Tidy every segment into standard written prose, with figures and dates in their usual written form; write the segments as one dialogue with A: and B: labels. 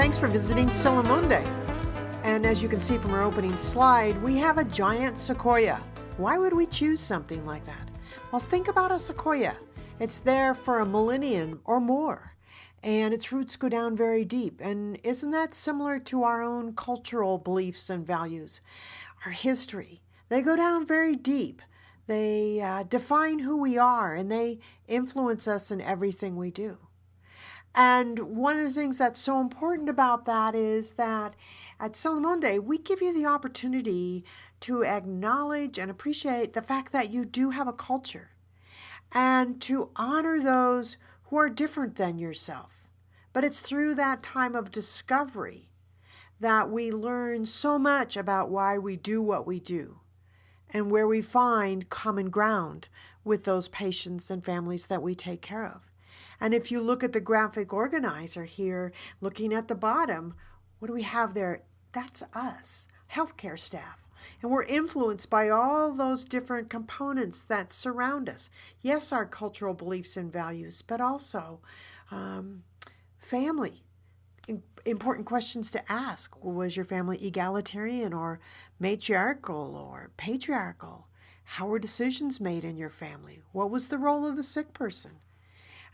A: Thanks for visiting Solamonde. And as you can see from our opening slide, we have a giant sequoia. Why would we choose something like that? Well, think about a sequoia. It's there for a millennium or more, and its roots go down very deep. And isn't that similar to our own cultural beliefs and values? Our history, they go down very deep. They define who we are, and they influence us in everything we do. And one of the things that's so important about that is that at Solamonde, we give you the opportunity to acknowledge and appreciate the fact that you do have a culture and to honor those who are different than yourself. But it's through that time of discovery that we learn so much about why we do what we do and where we find common ground with those patients and families that we take care of. And if you look at the graphic organizer here, looking at the bottom, what do we have there? That's us, healthcare staff. And we're influenced by all those different components that surround us. Yes, our cultural beliefs and values, but also family. Important questions to ask. Was your family egalitarian or matriarchal or patriarchal? How were decisions made in your family? What was the role of the sick person?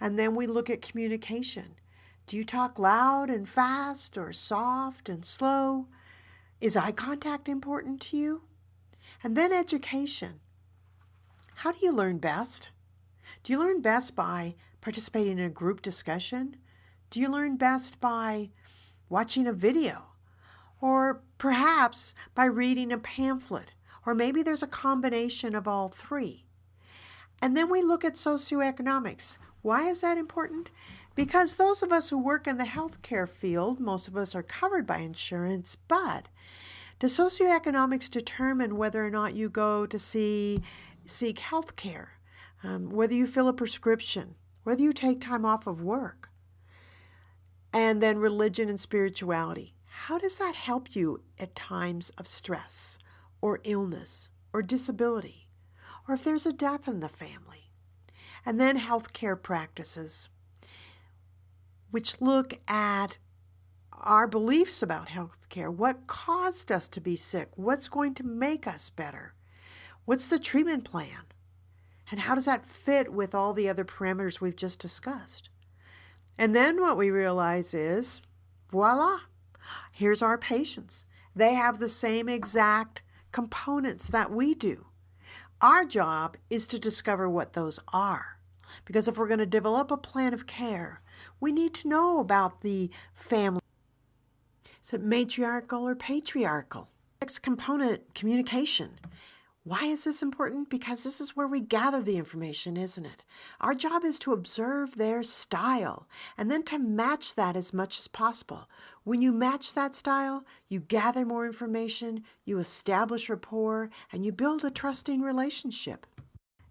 A: And then we look at communication. Do you talk loud and fast or soft and slow? Is eye contact important to you? And then education. How do you learn best? Do you learn best by participating in a group discussion? Do you learn best by watching a video? Or perhaps by reading a pamphlet? Or maybe there's a combination of all three. And then we look at socioeconomics. Why is that important? Because those of us who work in the healthcare field, most of us are covered by insurance, but does socioeconomics determine whether or not you go to seek health care, whether you fill a prescription, whether you take time off of work? And then religion and spirituality. How does that help you at times of stress or illness or disability, or if there's a death in the family? And then healthcare practices, which look at our beliefs about healthcare. What caused us to be sick? What's going to make us better? What's the treatment plan? And how does that fit with all the other parameters we've just discussed? And then what we realize is, voila, here's our patients. They have the same exact components that we do. Our job is to discover what those are. Because if we're going to develop a plan of care, we need to know about the family. Is it matriarchal or patriarchal? Next component, communication. Why is this important? Because this is where we gather the information, isn't it? Our job is to observe their style and then to match that as much as possible. When you match that style, you gather more information, you establish rapport, and you build a trusting relationship.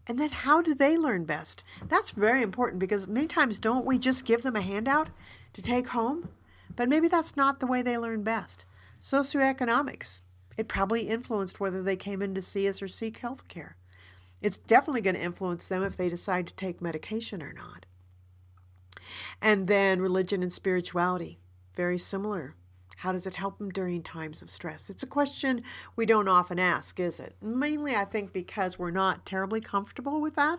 A: And then how do they learn best? That's very important because many times don't we just give them a handout to take home? But maybe that's not the way they learn best. Socioeconomics. It probably influenced whether they came in to see us or seek health care. It's definitely going to influence them if they decide to take medication or not. And then religion and spirituality. Very similar. How does it help them during times of stress? It's a question we don't often ask, is it? Mainly, I think, because we're not terribly comfortable with that.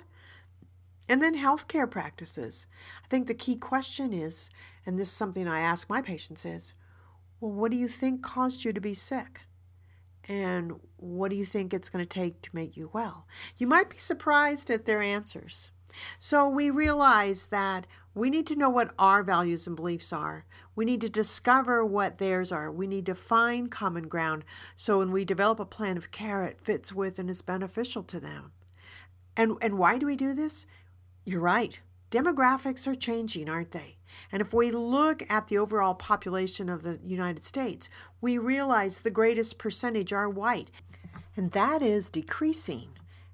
A: And then healthcare practices. I think the key question is, and this is something I ask my patients is, well, what do you think caused you to be sick? And what do you think it's going to take to make you well? You might be surprised at their answers. So we realize that we need to know what our values and beliefs are. We need to discover what theirs are. We need to find common ground so when we develop a plan of care, it fits with and is beneficial to them. And why do we do this? You're right. Demographics are changing, aren't they? And if we look at the overall population of the United States, we realize the greatest percentage are white, and that is decreasing.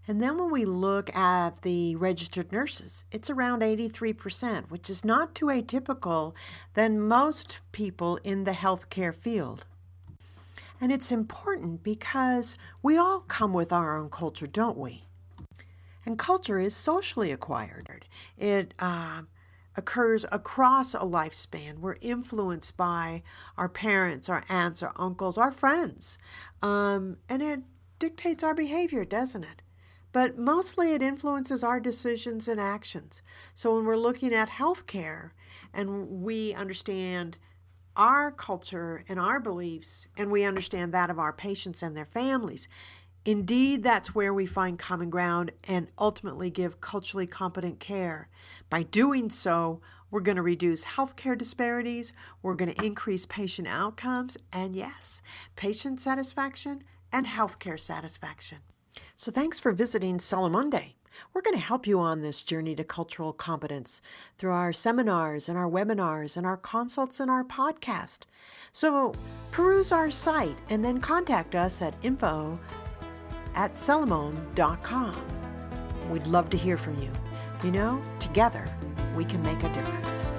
A: And then when we look at the registered nurses, it's around 83%, which is not too atypical than most people in the healthcare field. And it's important because we all come with our own culture, don't we? And culture is socially acquired. It occurs across a lifespan. We're influenced by our parents, our aunts, our uncles, our friends. And it dictates our behavior, doesn't it? But mostly it influences our decisions and actions. So when we're looking at healthcare and we understand our culture and our beliefs, and we understand that of our patients and their families, indeed, that's where we find common ground and ultimately give culturally competent care. By doing so, we're going to reduce healthcare disparities, we're going to increase patient outcomes, and yes, patient satisfaction and healthcare satisfaction. So thanks for visiting Salamonde. We're going to help you on this journey to cultural competence through our seminars and our webinars and our consults and our podcast. So peruse our site and then contact us at info@salamone.com. We'd love to hear from you. You know, together we can make a difference.